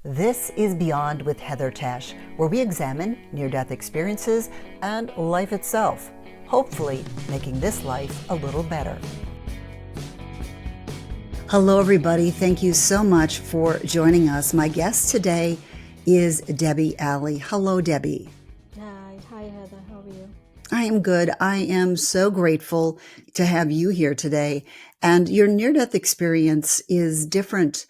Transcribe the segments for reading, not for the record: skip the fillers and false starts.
This is Beyond with Heather Tesch, where we examine near-death experiences and life itself, hopefully making this life a little better. Hello, everybody. Thank you so much for joining us. My guest today is Debbie Alley. Hello, Debbie. Hi, Heather. How are you? I am good. I am so grateful to have you here today. And your near-death experience is different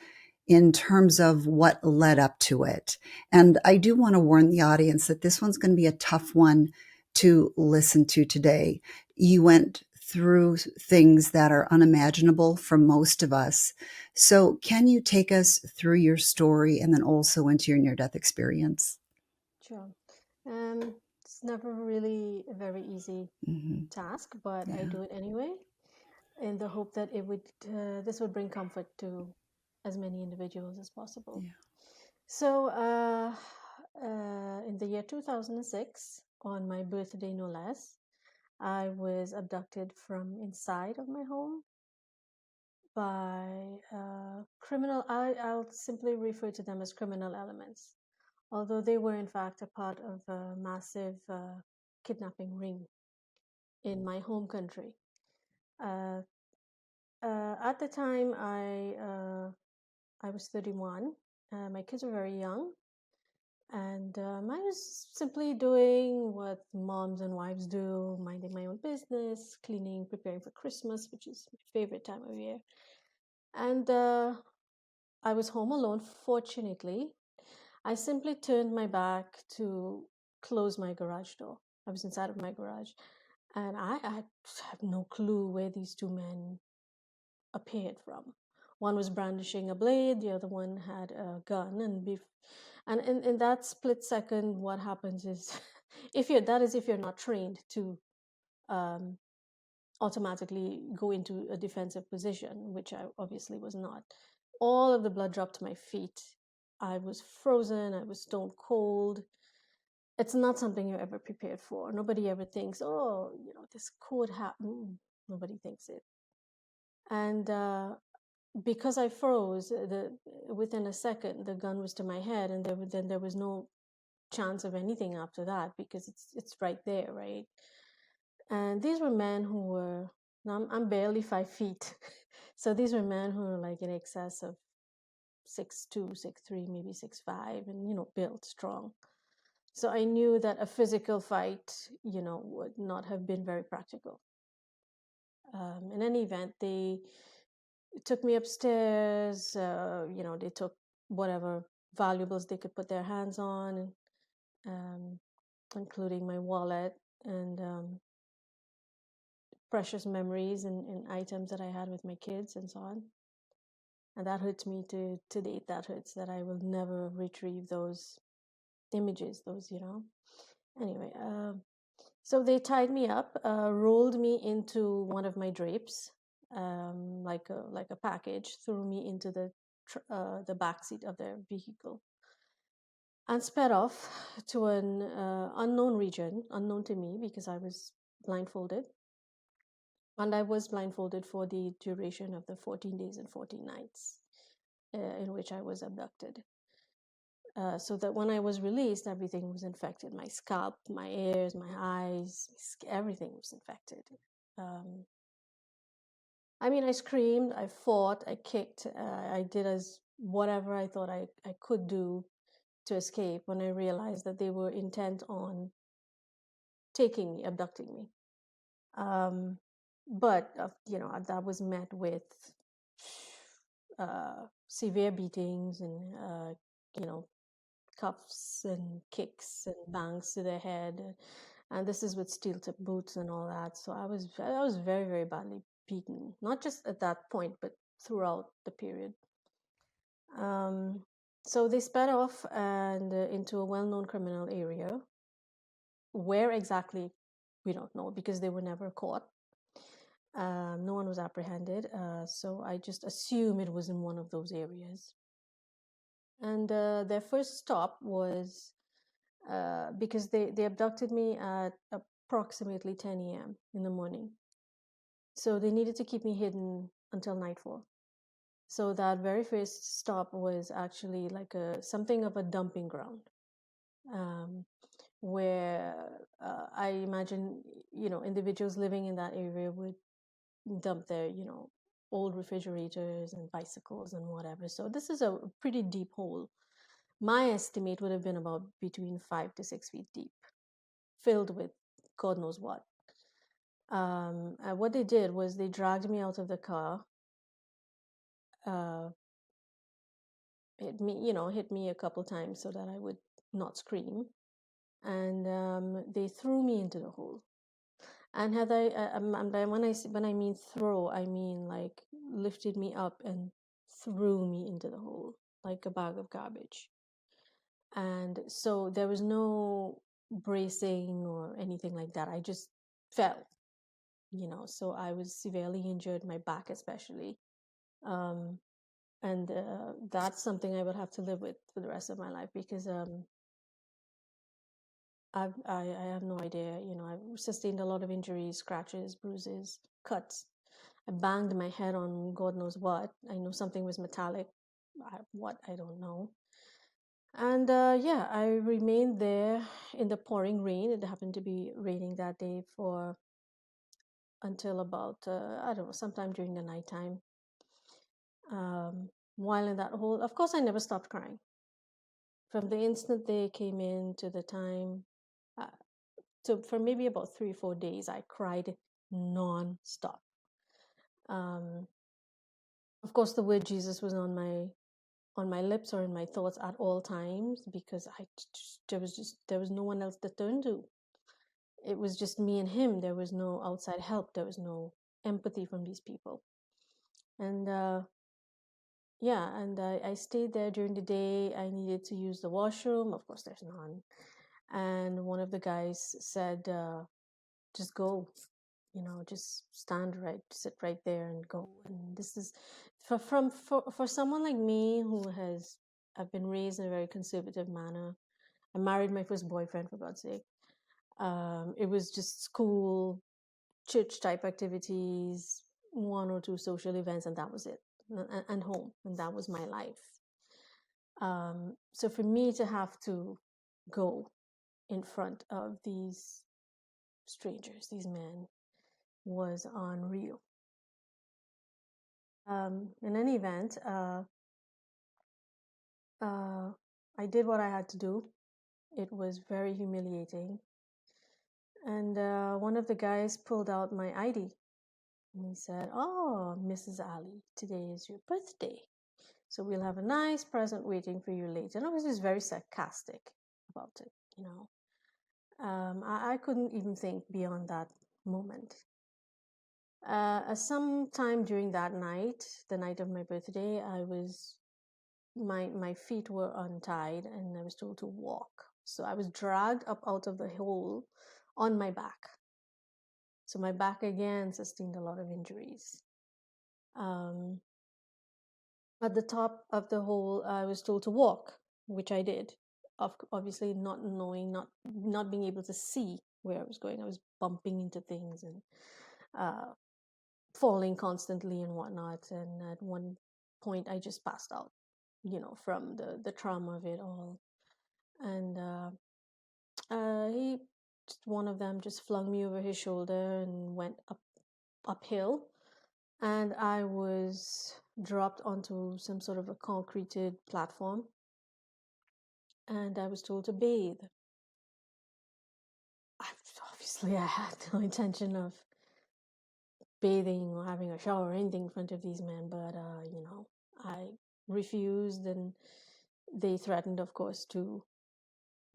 in terms of what led up to it. And I do want to warn the audience that this one's going to be a tough one to listen to today. You went through things that are unimaginable for most of us. So can you take us through your story and then also into your near-death experience? Sure. It's never really a very easy task, but I do it anyway, in the hope that this would bring comfort to as many individuals as possible. Yeah. So, in the year 2006, on my birthday no less, I was abducted from inside of my home by criminal. I'll simply refer to them as criminal elements, although they were in fact a part of a massive kidnapping ring in my home country. At the time, I was 31. My kids were very young, and I was simply doing what moms and wives do, minding my own business, cleaning, preparing for Christmas, which is my favorite time of year. And I was home alone, fortunately. I simply turned my back to close my garage door. I was inside of my garage, and I have no clue where these two men appeared from. One was brandishing a blade, the other one had a gun, and in that split second, what happens is, if you're not trained to um, automatically go into a defensive position, which I obviously was not. All of the blood dropped to my feet. I was frozen. I was stone cold. It's not something you're ever prepared for. Nobody ever thinks, oh, this could happen. Nobody thinks it. And because I froze, within a second, the gun was to my head, and then there was no chance of anything after that because it's right there, right? And these were men who were, now I'm barely 5 feet. So these were men who were like in excess of 6'2", 6'3", maybe 6'5", and, built strong. So I knew that a physical fight, would not have been very practical. In any event, they took me upstairs, they took whatever valuables they could put their hands on, including my wallet and precious memories and items that I had with my kids and so on. And that hurts me to date. That hurts that I will never retrieve those images, Anyway, so they tied me up, rolled me into one of my drapes, like a package, threw me into the back seat of their vehicle, and sped off to an unknown region, unknown to me because I was blindfolded. And I was blindfolded for the duration of the 14 days and 14 nights in which I was abducted. So that when I was released, everything was infected. My scalp, my ears, my eyes, everything was infected. I screamed, I fought, I kicked, I did as whatever I thought I could do to escape when I realized that they were intent on taking me, abducting me. But that was met with severe beatings and cuffs and kicks and bangs to the head, and this is with steel-tip boots and all that. So I was very, very badly beaten, not just at that point, but throughout the period. So they sped off and into a well-known criminal area. Where exactly, we don't know because they were never caught. No one was apprehended, so I just assume it was in one of those areas. And their first stop was because they abducted me at approximately 10 a.m. in the morning. So they needed to keep me hidden until nightfall. So that very first stop was actually like something of a dumping ground, um, where I imagine, individuals living in that area would dump their, old refrigerators and bicycles and whatever. So this is a pretty deep hole. My estimate would have been about between 5 to 6 feet deep, filled with God knows what. And what they did was they dragged me out of the car, uh, hit me a couple times so that I would not scream, and they threw me into the hole. And when I mean throw, I mean like lifted me up and threw me into the hole like a bag of garbage. And so there was no bracing or anything like that. I just fell, So I was severely injured, my back especially. Um, and that's something I would have to live with for the rest of my life, because I have no idea. I've sustained a lot of injuries, scratches, bruises, cuts. I banged my head on God knows what. I know something was metallic. What, I don't know. And yeah, I remained there in the pouring rain. It happened to be raining that day for until about, I don't know, sometime during the nighttime. While in that hole, of course, I never stopped crying. From the instant they came in to the time, for maybe about 3 or 4 days, I cried non-stop. Of course, the word Jesus was on my lips or in my thoughts at all times, because there was no one else to turn to. It was just me and him. There was no outside help. There was no empathy from these people. And yeah, and I stayed there during the day. I needed to use the washroom. Of course, there's none. And one of the guys said, just go, just sit right there and go. And this is for someone like me I've been raised in a very conservative manner. I married my first boyfriend, for God's sake. It was just school, church type activities, 1 or 2 social events, and that was it, and home, and that was my life. So for me to have to go in front of these strangers, these men, was unreal. In any event, I did what I had to do. It was very humiliating. And one of the guys pulled out my ID. And he said, "Oh, Mrs. Ali, today is your birthday. So we'll have a nice present waiting for you later." And I was just very sarcastic about it, I couldn't even think beyond that moment. Sometime during that night, the night of my birthday, my feet were untied and I was told to walk. So I was dragged up out of the hole on my back. So my back again sustained a lot of injuries. At the top of the hole, I was told to walk, which I did. Obviously, not knowing, not being able to see where I was going. I was bumping into things and falling constantly and whatnot. And at one point, I just passed out, from the trauma of it all. And one of them just flung me over his shoulder and went uphill, and I was dropped onto some sort of a concreted platform, and I was told to bathe. Obviously, I had no intention of bathing or having a shower or anything in front of these men, but I refused, and they threatened, of course, to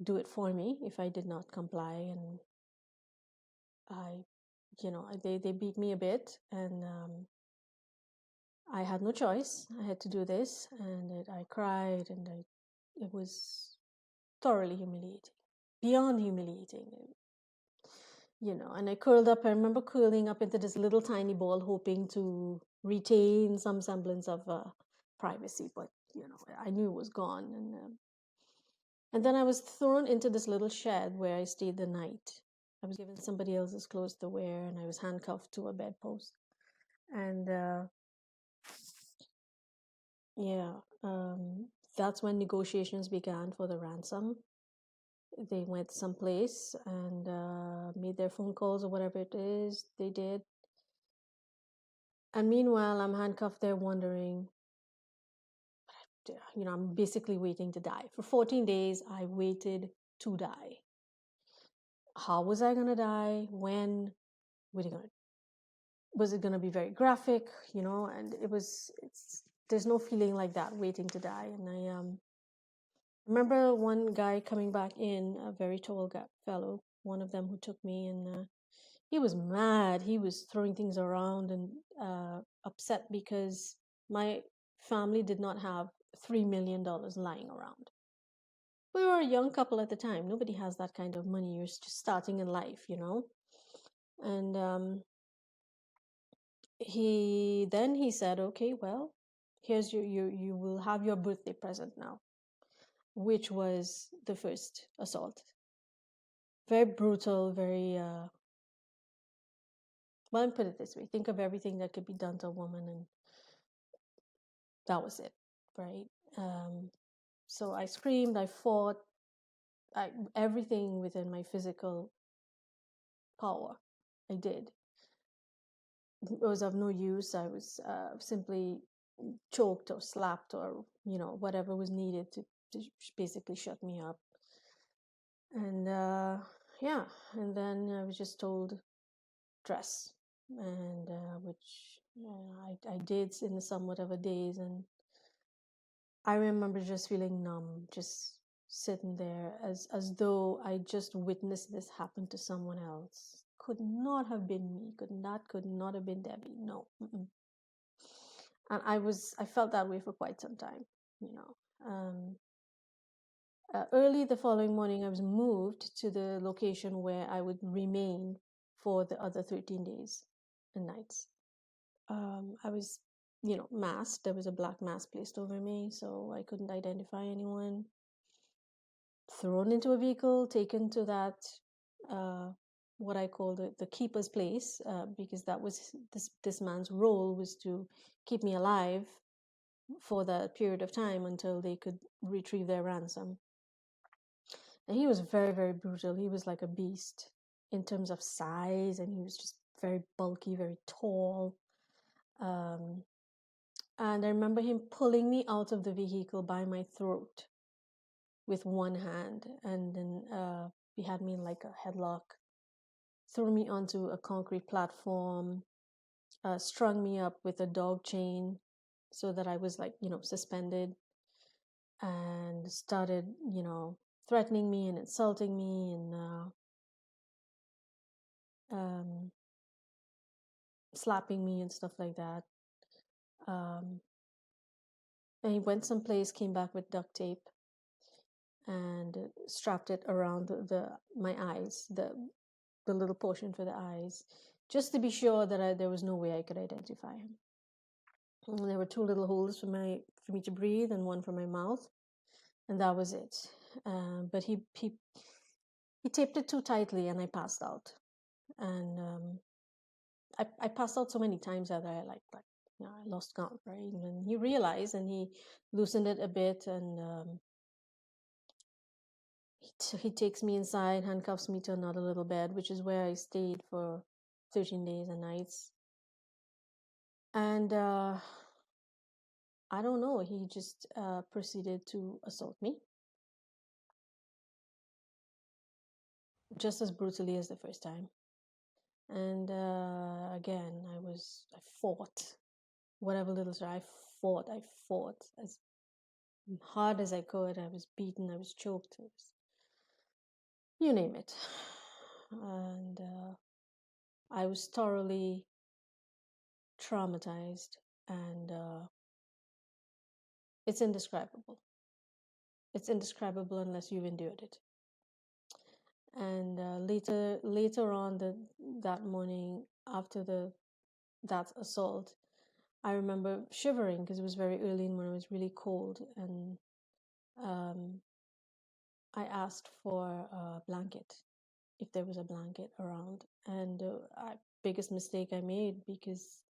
do it for me if I did not comply. And they beat me a bit, and I had no choice. I had to do this, and I cried, and it was thoroughly humiliating, beyond humiliating. And I curled up. I remember curling up into this little tiny ball, hoping to retain some semblance of privacy, but I knew it was gone. And then I was thrown into this little shed where I stayed the night. I was given somebody else's clothes to wear, and I was handcuffed to a bedpost. And yeah, that's when negotiations began for the ransom. They went someplace and made their phone calls or whatever it is they did. And meanwhile, I'm handcuffed there wondering, I'm basically waiting to die. For 14 days, I waited to die. How was I going to die? When? Was it going to be very graphic? And there's no feeling like that, waiting to die. And I remember one guy coming back in, a very tall fellow, one of them who took me, and he was mad. He was throwing things around and upset because my family did not have $3 million lying around. We were a young couple at the time. Nobody has that kind of money. You're just starting in life, And he said, okay, well, here's you will have your birthday present now, which was the first assault. Very brutal, very well, let me put it this way. Think of everything that could be done to a woman, and that was it, right? So I screamed, I fought, everything within my physical power, I did. It was of no use. I was simply choked or slapped or, whatever was needed to basically shut me up. And yeah, and then I was just told, dress, and which I did in somewhat of a daze. And I remember just feeling numb, just sitting there as though I just witnessed this happen to someone else. Could not have been me. Could not have been Debbie. No. Mm-mm. And I felt that way for quite some time, early the following morning, I was moved to the location where I would remain for the other 13 days and nights. I was, masked. There was a black mask placed over me, so I couldn't identify anyone. Thrown into a vehicle, taken to that, what I call the keeper's place, because that was this man's role, was to keep me alive for that period of time until they could retrieve their ransom. And he was very, very brutal. He was like a beast in terms of size, and he was just very bulky, very tall. And I remember him pulling me out of the vehicle by my throat with one hand, and then he had me in like a headlock, threw me onto a concrete platform, strung me up with a dog chain so that I was like, suspended, and started, threatening me and insulting me and slapping me and stuff like that. And he went someplace, came back with duct tape, and strapped it around my eyes, the little portion for the eyes, just to be sure that there was no way I could identify him. And there were 2 little holes for me to breathe, and one for my mouth, and that was it. But he taped it too tightly, and I passed out. And I passed out so many times that I I lost count, right? And he realized, and he loosened it a bit, and he takes me inside, handcuffs me to another little bed, which is where I stayed for 13 days and nights. And I don't know, he just proceeded to assault me just as brutally as the first time. And again, I fought whatever little, I fought as hard as I could. I was beaten, I was choked, you name it. And I was thoroughly traumatized, and it's indescribable. It's indescribable unless you've endured it. And later on that morning, after that assault, I remember shivering because it was very early and when it was really cold, and I asked for a blanket, if there was a blanket around. And biggest mistake I made, because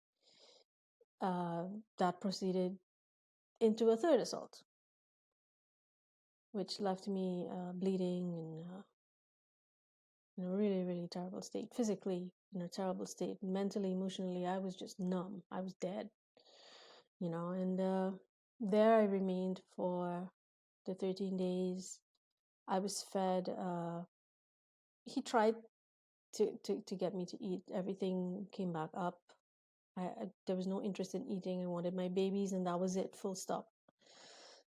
that proceeded into a third assault, which left me bleeding and in a really, really terrible state. Physically in a terrible state. Mentally, emotionally, I was just numb. I was dead, and there I remained for the 13 days. I was fed. He tried to get me to eat. Everything came back up. There was no interest in eating. I wanted my babies, and that was it, full stop.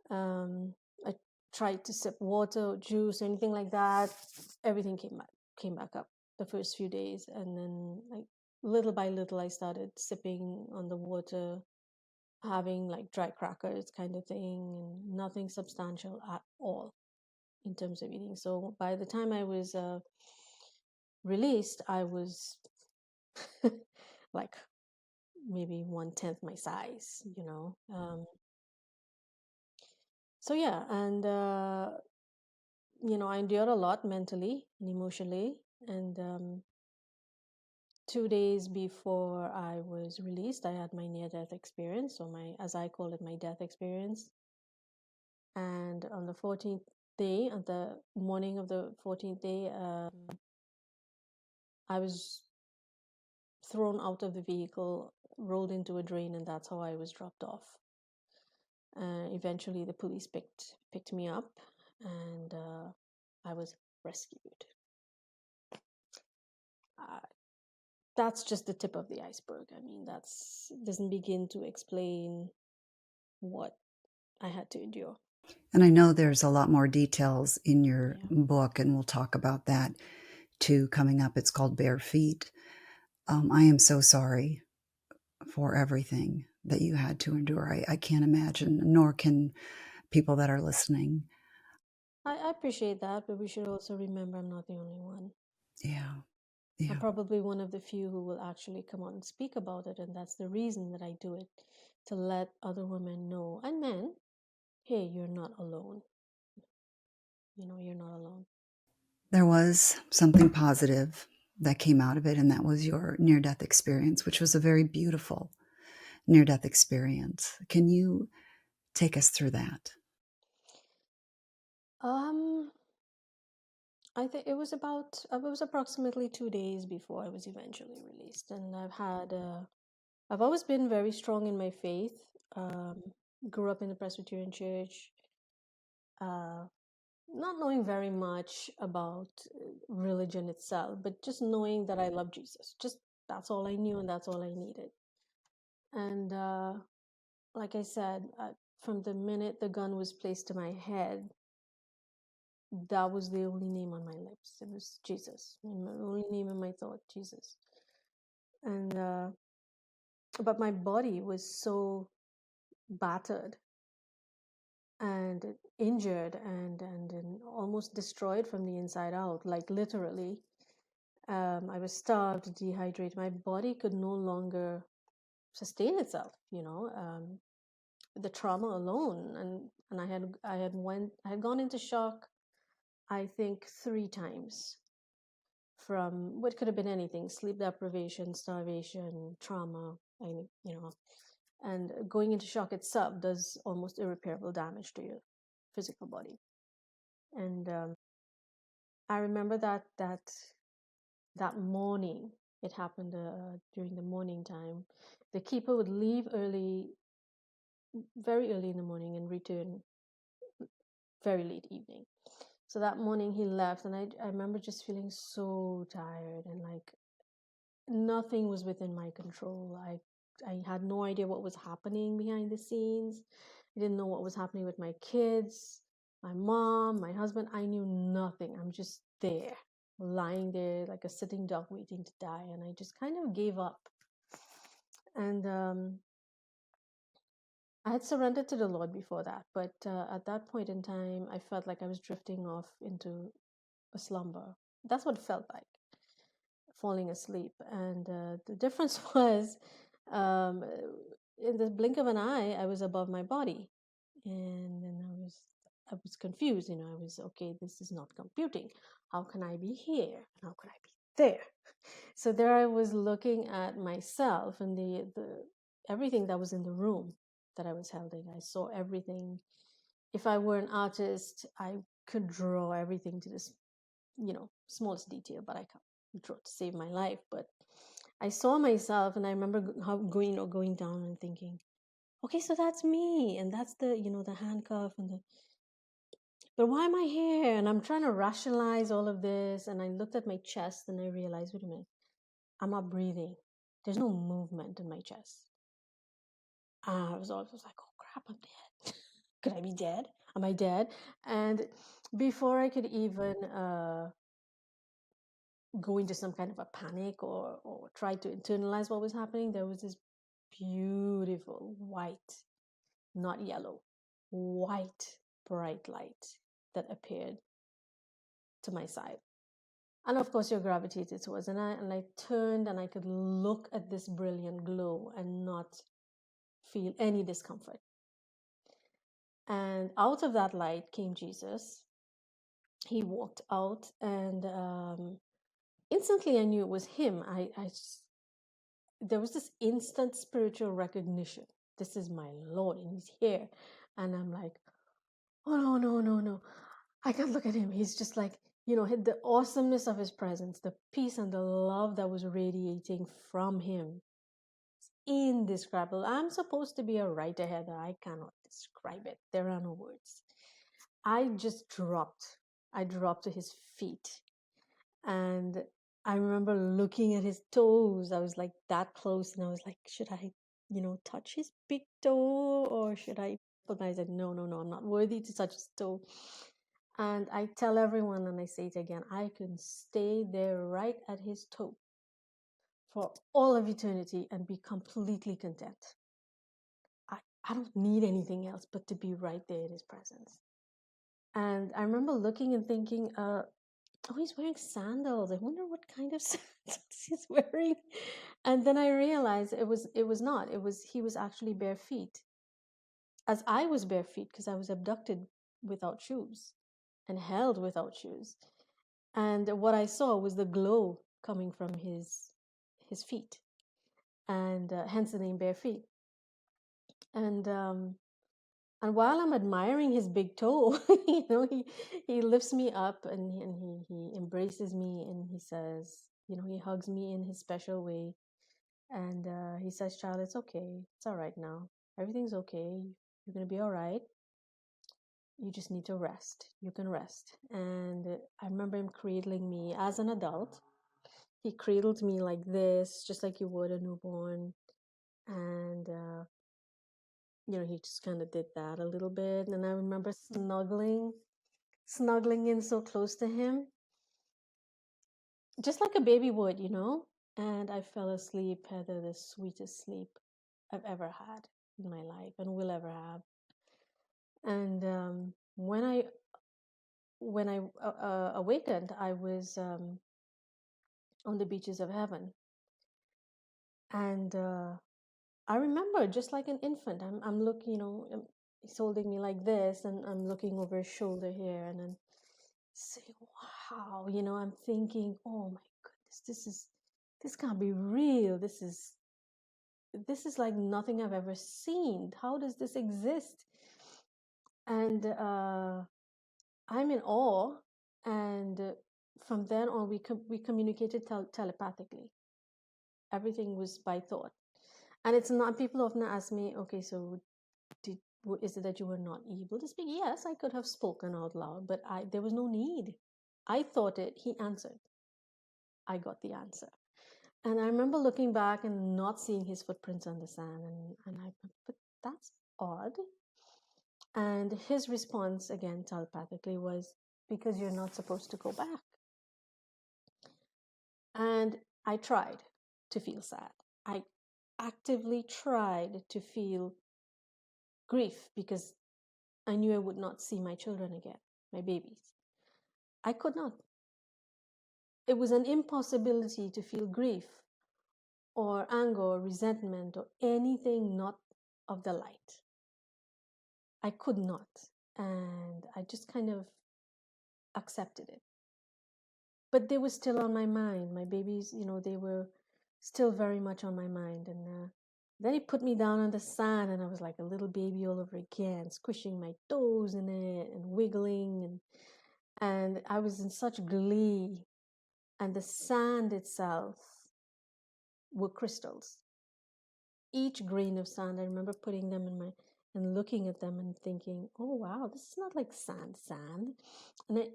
I tried to sip water or juice, anything like that. Everything came back up the first few days, and then like little by little, I started sipping on the water, having like dry crackers kind of thing, and nothing substantial at all in terms of eating. So by the time I was released, I was like maybe 1/10 my size, so yeah, and I endured a lot mentally and emotionally. And 2 days before I was released, I had my near-death experience, or my, as I call it, my death experience. And on the 14th day, on the morning of the 14th day, I was thrown out of the vehicle, rolled into a drain, and that's how I was dropped off. Eventually, the police picked me up, and I was rescued. That's just the tip of the iceberg. I mean, doesn't begin to explain what I had to endure. And I know there's a lot more details in your book, and we'll talk about that too coming up. It's called Bare Feet. I am so sorry for everything that you had to endure. I can't imagine, nor can people that are listening. I appreciate that, but we should also remember I'm not the only one. Yeah. I'm probably one of the few who will actually come out and speak about it, and that's the reason that I do it, to let other women know, and men, hey, you're not alone. You're not alone. There was something positive that came out of it, and that was your near-death experience, which was a very beautiful near-death experience. Can you take us through that? I think it was approximately 2 days before I was eventually released, and I've always been very strong in my faith. Grew up in the Presbyterian church, not knowing very much about religion itself, but just knowing that I love Jesus. Just that's all I knew, and that's all I needed. And like I said, from the minute the gun was placed to my head, that was the only name on my lips. It was Jesus. My only name in my thought, Jesus. And but my body was so battered and injured and almost destroyed from the inside out, like literally. I was starved, dehydrated. My body could no longer sustain itself. The trauma alone, and I had gone into shock, I think 3 times, from what could have been anything: sleep deprivation, starvation, trauma. And going into shock itself does almost irreparable damage to your physical body. And I remember that morning. It happened during the morning time. The keeper would leave very early in the morning, and return very late evening. So that morning he left, and I remember just feeling so tired, and like nothing was within my control. I had no idea what was happening behind the scenes. I didn't know what was happening with my kids, my mom, my husband. I knew nothing. I'm just there, lying there like a sitting duck waiting to die. And I just kind of gave up. And I had surrendered to the Lord before that. But at that point in time, I felt like I was drifting off into a slumber. That's what it felt like, falling asleep. And the difference was, in the blink of an eye, I was above my body. And then I was confused. I was, okay, this is not computing. How can I be here? How can I be there? So there I was looking at myself and the everything that was in the room that I was holding. I saw everything. If I were an artist, I could draw everything to this, smallest detail, but I can't draw to save my life. But I saw myself, and I remember how going down and thinking, okay, so that's me, and that's the handcuff and the. But why am I here? And I'm trying to rationalize all of this, and I looked at my chest, and I realized, wait a minute, I'm not breathing. There's no movement in my chest. I was always like, oh crap, I'm dead. Could I be dead? Am I dead? And before I could even go into some kind of a panic or try to internalize what was happening, there was this beautiful white, not yellow, white, bright light that appeared to my side. And of course, you're gravitated towards it. And I turned and I could look at this brilliant glow and not feel any discomfort. And out of that light came Jesus. He walked out, and instantly I knew it was him. There was this instant spiritual recognition. This is my Lord, and he's here. And I'm like, oh, no, no, no, no. I can't look at him. He's just like, the awesomeness of his presence, the peace and the love that was radiating from him. It's indescribable. I'm supposed to be a writer, Heather. I cannot describe it. There are no words. I just dropped. I dropped to his feet. And I remember looking at his toes. I was like that close, and I was like, should I, touch his big toe, or should I? But I said, no, no, no, I'm not worthy to touch his toe. And I tell everyone, and I say it again, I can stay there right at his toe for all of eternity and be completely content. I don't need anything else but to be right there in his presence. And I remember looking and thinking, oh, he's wearing sandals. I wonder what kind of sandals he's wearing. And then I realized it was not. He was actually bare feet. As I was bare feet, because I was abducted without shoes and held without shoes. And what I saw was the glow coming from his feet, and hence the name bare feet. And while I'm admiring his big toe, he lifts me up, and he embraces me, and he says, he hugs me in his special way, and he says, "Child, it's okay. It's all right now. Everything's okay. You're gonna be all right. You just need to rest. You can rest." And I remember him cradling me as an adult. He cradled me like this, just like you would a newborn, and he just kind of did that a little bit. And I remember snuggling in so close to him, just like a baby would, and I fell asleep, Heather, the sweetest sleep I've ever had in my life and will ever have. And when I awakened, I was on the beaches of heaven, and I remember, just like an infant, I'm looking, he's holding me like this, and I'm looking over his shoulder here, and I'm saying, wow, I'm thinking, oh my goodness, this can't be real. This is like nothing I've ever seen. How does this exist? And I'm in awe. And from then on, we communicated telepathically. Everything was by thought. And it's not, people often ask me, okay, so is it that you were not able to speak? Yes, I could have spoken out loud, but there was no need. I thought it, he answered. I got the answer. And I remember looking back and not seeing his footprints on the sand, but that's odd. And his response, again telepathically, was, because you're not supposed to go back. And I tried to feel sad. I actively tried to feel grief, because I knew I would not see my children again, my babies. I could not. It was an impossibility to feel grief or anger or resentment or anything not of the light. I could not. And I just kind of accepted it. But they were still on my mind. My babies, they were still very much on my mind. And Then he put me down on the sand, and I was like a little baby all over again, squishing my toes in it and wiggling, and I was in such glee. And the sand itself were crystals. Each grain of sand, I remember putting them in my and looking at them and thinking, "Oh wow, this is not like sand." And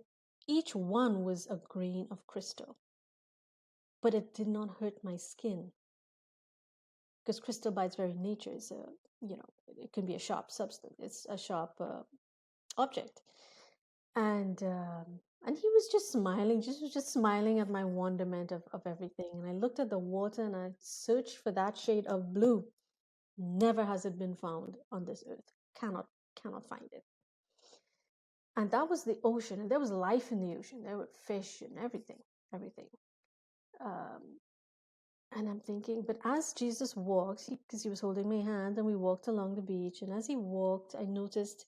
each one was a grain of crystal, but it did not hurt my skin because crystal, by its very nature, is a it can be a sharp substance. It's a sharp object, and he was just smiling, just smiling at my wonderment of everything. And I looked at the water and I searched for that shade of blue. Never has it been found on this earth. Cannot find it. And that was the ocean, and there was life in the ocean. There were fish and everything. Um, and I'm thinking, but as Jesus walked, because he was holding my hand, and we walked along the beach, and as he walked, I noticed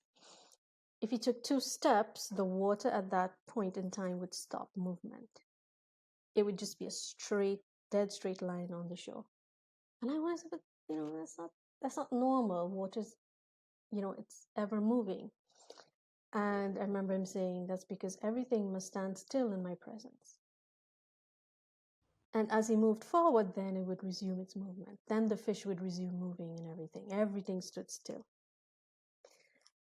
if he took 2 steps, the water at that point in time would stop movement. It would just be a dead straight line on the shore. And I was, but that's not normal. Water's, it's ever moving. And I remember him saying, that's because everything must stand still in my presence. And as he moved forward, then it would resume its movement. Then the fish would resume moving and everything. Everything stood still.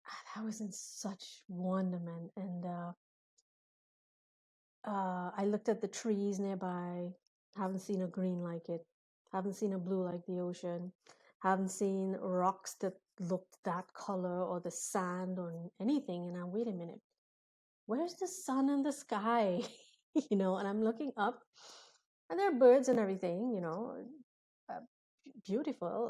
And I was in such wonderment. And I looked at the trees nearby. Haven't seen a green like it. Haven't seen a blue like the ocean. Haven't seen rocks that looked that color, or the sand or anything. And I'm, wait a minute, where's the sun and the sky? And I'm looking up, and there are birds and everything, uh, beautiful.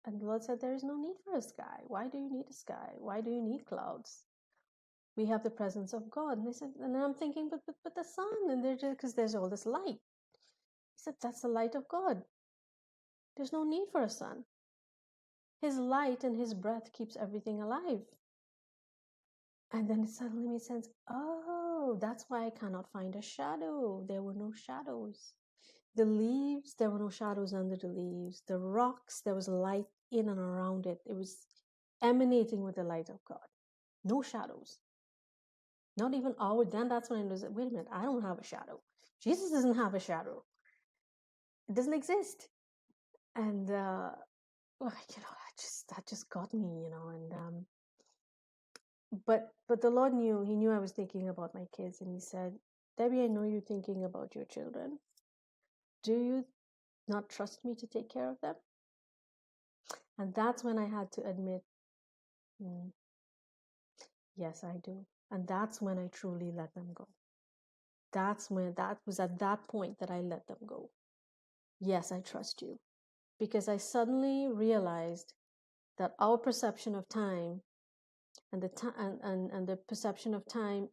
And the Lord said, there is no need for a sky. Why do you need a sky? Why do you need clouds? We have the presence of God. And they said, and I'm thinking, but the sun, and they're just, because there's all this light. He said, that's the light of God. There's no need for a sun. His light and his breath keeps everything alive. And then it suddenly made sense. Oh, that's why I cannot find a shadow. There were no shadows. The leaves, there were no shadows under the leaves. The rocks, there was light in and around it. It was emanating with the light of God. No shadows. Not even our, then that's when I was, wait a minute, I don't have a shadow. Jesus doesn't have a shadow. It doesn't exist. And, that just got me, and, but the Lord knew, he knew I was thinking about my kids, and he said, Debbie, I know you're thinking about your children. Do you not trust me to take care of them? And that's when I had to admit, yes, I do. And that's when I truly let them go. That was at that point that I let them go. Yes, I trust you. Because I suddenly realized that our perception of time and the perception of time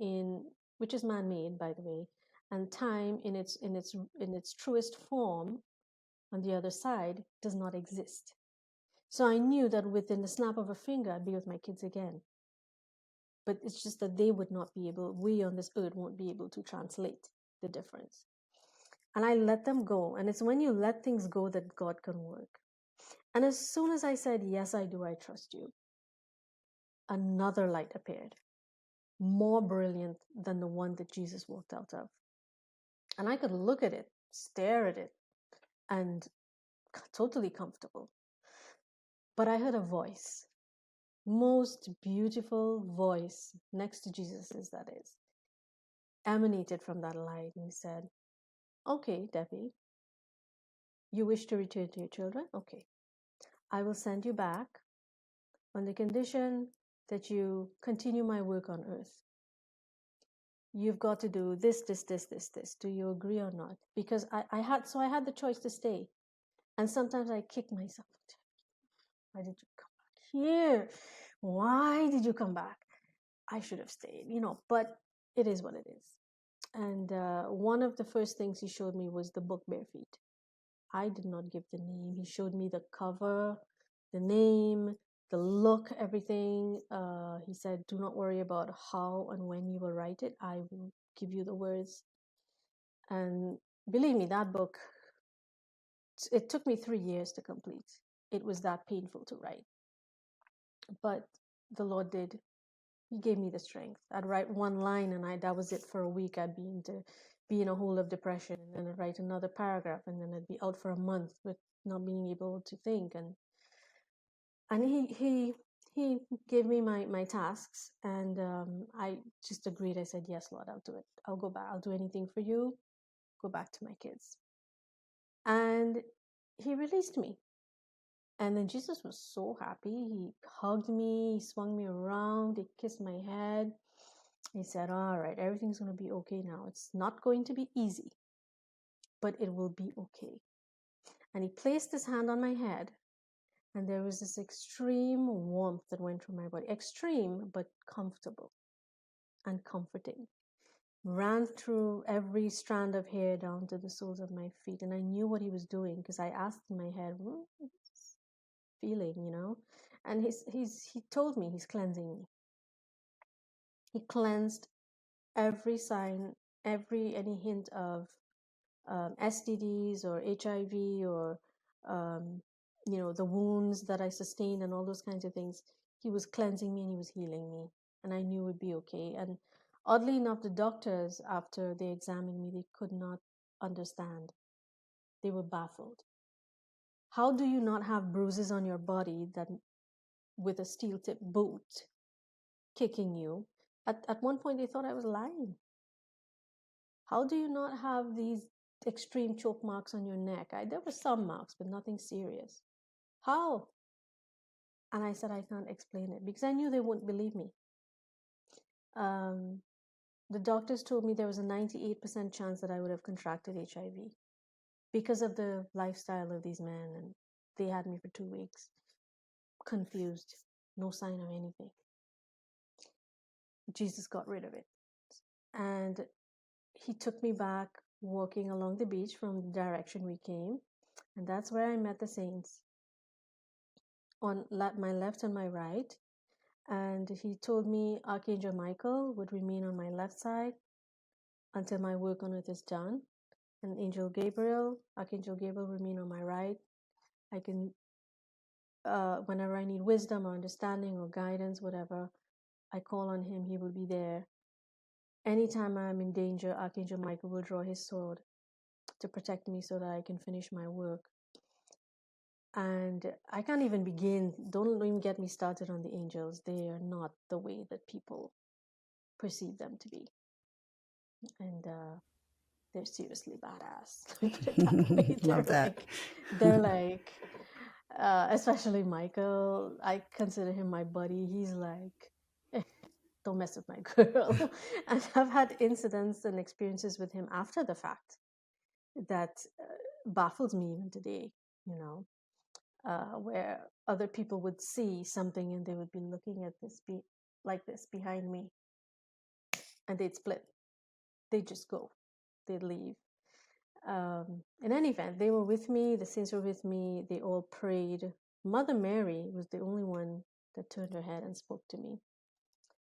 which is man-made, by the way, and time in its truest form on the other side does not exist. So I knew that within the snap of a finger, I'd be with my kids again. But it's just that they would not be able, we on this earth won't be able to translate the difference. And I let them go. And it's when you let things go that God can work. And as soon as I said, yes, I do, I trust you, another light appeared, more brilliant than the one that Jesus walked out of. And I could look at it, stare at it, and totally comfortable. But I heard a voice, most beautiful voice next to Jesus's, that is, emanated from that light. And he said, okay, Debbie, you wish to return to your children? Okay. I will send you back on the condition that you continue my work on earth. You've got to do this. Do you agree or not? Because I had the choice to stay. And sometimes I kick myself. Why did you come back here? Why did you come back? I should have stayed, but it is what it is. And one of the first things he showed me was the book Bare Feet. I did not give the name. He showed me the cover, the name, the look, everything. He said, do not worry about how and when you will write it. I will give you the words. And believe me, that book it took me 3 years to complete. It was that painful to write. But the Lord did. He gave me the strength. I'd write one line and that was it for a week. I'd be in a hole of depression, and then I'd write another paragraph, and then I'd be out for a month with not being able to think. And he gave me my tasks, and I just agreed. I said, yes, Lord, I'll do it. I'll go back. I'll do anything for you. Go back to my kids. And he released me. And then Jesus was so happy. He hugged me, he swung me around, he kissed my head. He said, all right, everything's going to be okay now. It's not going to be easy, but it will be okay. And he placed his hand on my head, and there was this extreme warmth that went through my body. Extreme, but comfortable and comforting. Ran through every strand of hair down to the soles of my feet. And I knew what he was doing because I asked in my head, feeling, and he told me he's cleansing me. He cleansed every sign, any hint of STDs or HIV or the wounds that I sustained and all those kinds of things. He was cleansing me and he was healing me, and I knew it would be okay. And oddly enough, the doctors, after they examined me, they could not understand. They were baffled. How do you not have bruises on your body that with a steel tip boot kicking you? At one point, they thought I was lying. How do you not have these extreme choke marks on your neck? There were some marks, but nothing serious. How? And I said, I can't explain it because I knew they wouldn't believe me. The doctors told me there was a 98% chance that I would have contracted HIV because of the lifestyle of these men. And they had me for 2 weeks, confused, no sign of anything. Jesus got rid of it. And he took me back walking along the beach from the direction we came. And that's where I met the saints, on my left and my right. And he told me Archangel Michael would remain on my left side until my work on earth is done. And Archangel Gabriel remain on my right. I can, whenever I need wisdom or understanding or guidance, whatever, I call on him, he will be there. Anytime I'm in danger, Archangel Michael will draw his sword to protect me so that I can finish my work. And I can't even begin. Don't even get me started on the angels. They are not the way that people perceive them to be. And they're seriously badass. Let me put it that way. Love that. They're like, especially Michael. I consider him my buddy. He's like, don't mess with my girl. And I've had incidents and experiences with him after the fact that baffles me even today, where other people would see something and they would be looking at this like this behind me, and they'd split. They'd just go. They'd leave. In any event, they were with me. The saints were with me. They all prayed. Mother Mary was the only one that turned her head and spoke to me.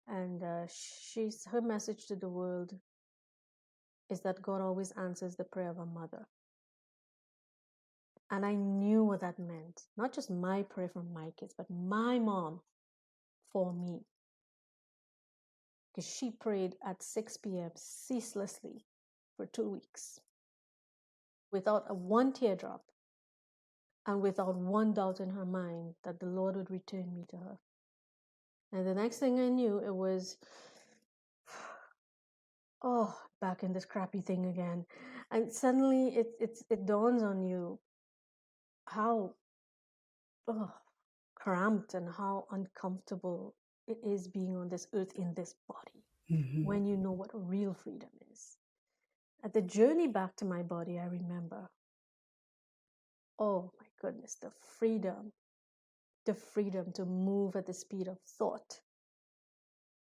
And her message to the world is that God always answers the prayer of a mother. And I knew what that meant. Not just my prayer for my kids, but my mom for me. Because she prayed at 6 p.m. ceaselessly for 2 weeks without one teardrop and without one doubt in her mind that the Lord would return me to her. And the next thing I knew, it was, back in this crappy thing again. And suddenly it dawns on you how cramped and how uncomfortable it is being on this earth in this body, when you know what real freedom is. At the journey back to my body, I remember, oh my goodness, the freedom to move at the speed of thought.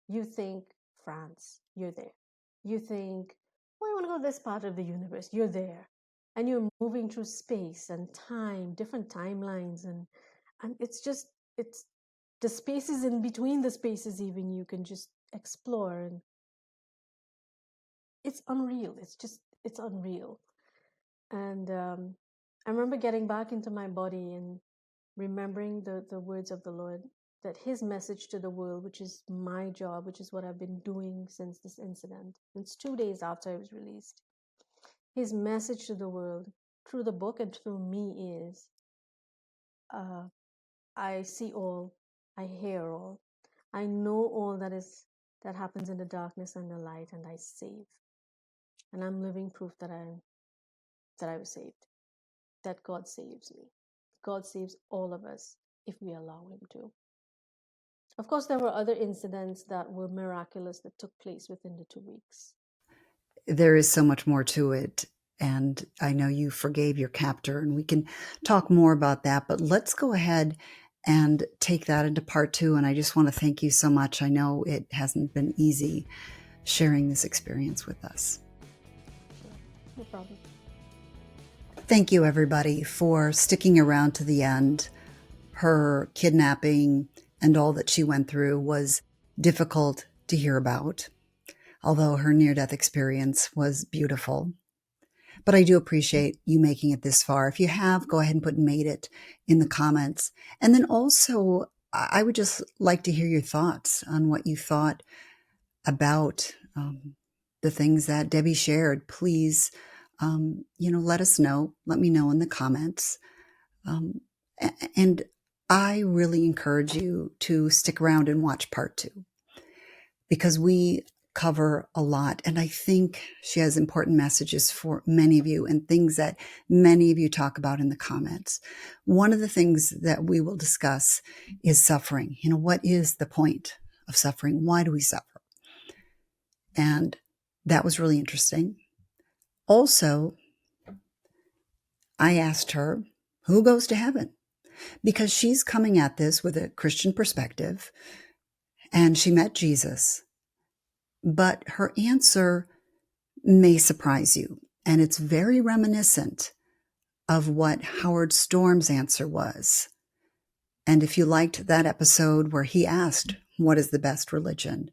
You think France, you're there. You think, I want to go to this part of the universe, you're there. And you're moving through space and time, different timelines, and it's the spaces in between the spaces even you can just explore, and it's unreal. It's unreal. And I remember getting back into my body and remembering the words of the Lord, that his message to the world, which is my job, which is what I've been doing since this incident. It's 2 days after I was released. His message to the world through the book and through me is, I see all, I hear all, I know all that happens in the darkness and the light, and I save. And I'm living proof that I was saved, that God saves me. God saves all of us if we allow him to. Of course, there were other incidents that were miraculous that took place within the 2 weeks. There is so much more to it. And I know you forgave your captor, and we can talk more about that. But let's go ahead and take that into part 2. And I just want to thank you so much. I know it hasn't been easy sharing this experience with us. Sure. No problem. Thank you, everybody, for sticking around to the end. Her kidnapping and all that she went through was difficult to hear about, although her near-death experience was beautiful. But I do appreciate you making it this far. If you have, go ahead and put "made it" in the comments. And then also, I would just like to hear your thoughts on what you thought about the things that Debbie shared. Please, let us know. Let me know in the comments. And I really encourage you to stick around and watch part 2, because we cover a lot. And I think she has important messages for many of you and things that many of you talk about in the comments. One of the things that we will discuss is suffering. What is the point of suffering? Why do we suffer? And that was really interesting. Also, I asked her, who goes to heaven? Because she's coming at this with a Christian perspective, and she met Jesus. But her answer may surprise you, and it's very reminiscent of what Howard Storm's answer was. And if you liked that episode where he asked, what is the best religion?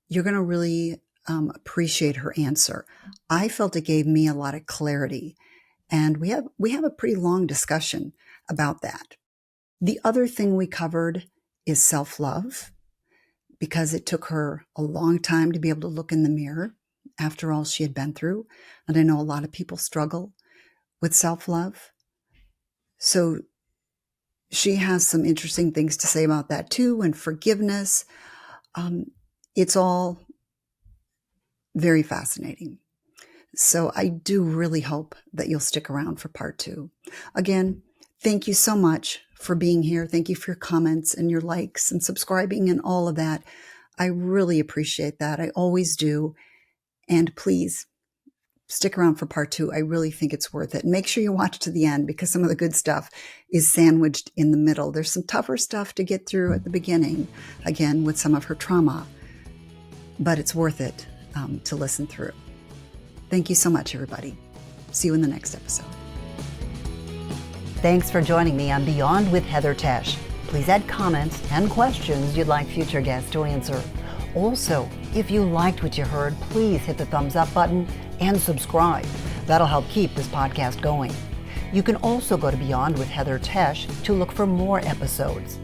You're going to really appreciate her answer. I felt it gave me a lot of clarity, and we have a pretty long discussion about that. The other thing we covered is self-love, because it took her a long time to be able to look in the mirror after all she had been through. And I know a lot of people struggle with self-love. So she has some interesting things to say about that too, and forgiveness. It's all very fascinating. So I do really hope that you'll stick around for part 2. Again, thank you so much for being here. Thank you for your comments and your likes and subscribing and all of that. I really appreciate that. I always do. And please stick around for part 2. I really think it's worth it. And make sure you watch to the end, because some of the good stuff is sandwiched in the middle. There's some tougher stuff to get through at the beginning, again, with some of her trauma. But it's worth it to listen through. Thank you so much, everybody. See you in the next episode. Thanks for joining me on Beyond with Heather Tesch. Please add comments and questions you'd like future guests to answer. Also, if you liked what you heard, please hit the thumbs up button and subscribe. That'll help keep this podcast going. You can also go to Beyond with Heather Tesch to look for more episodes.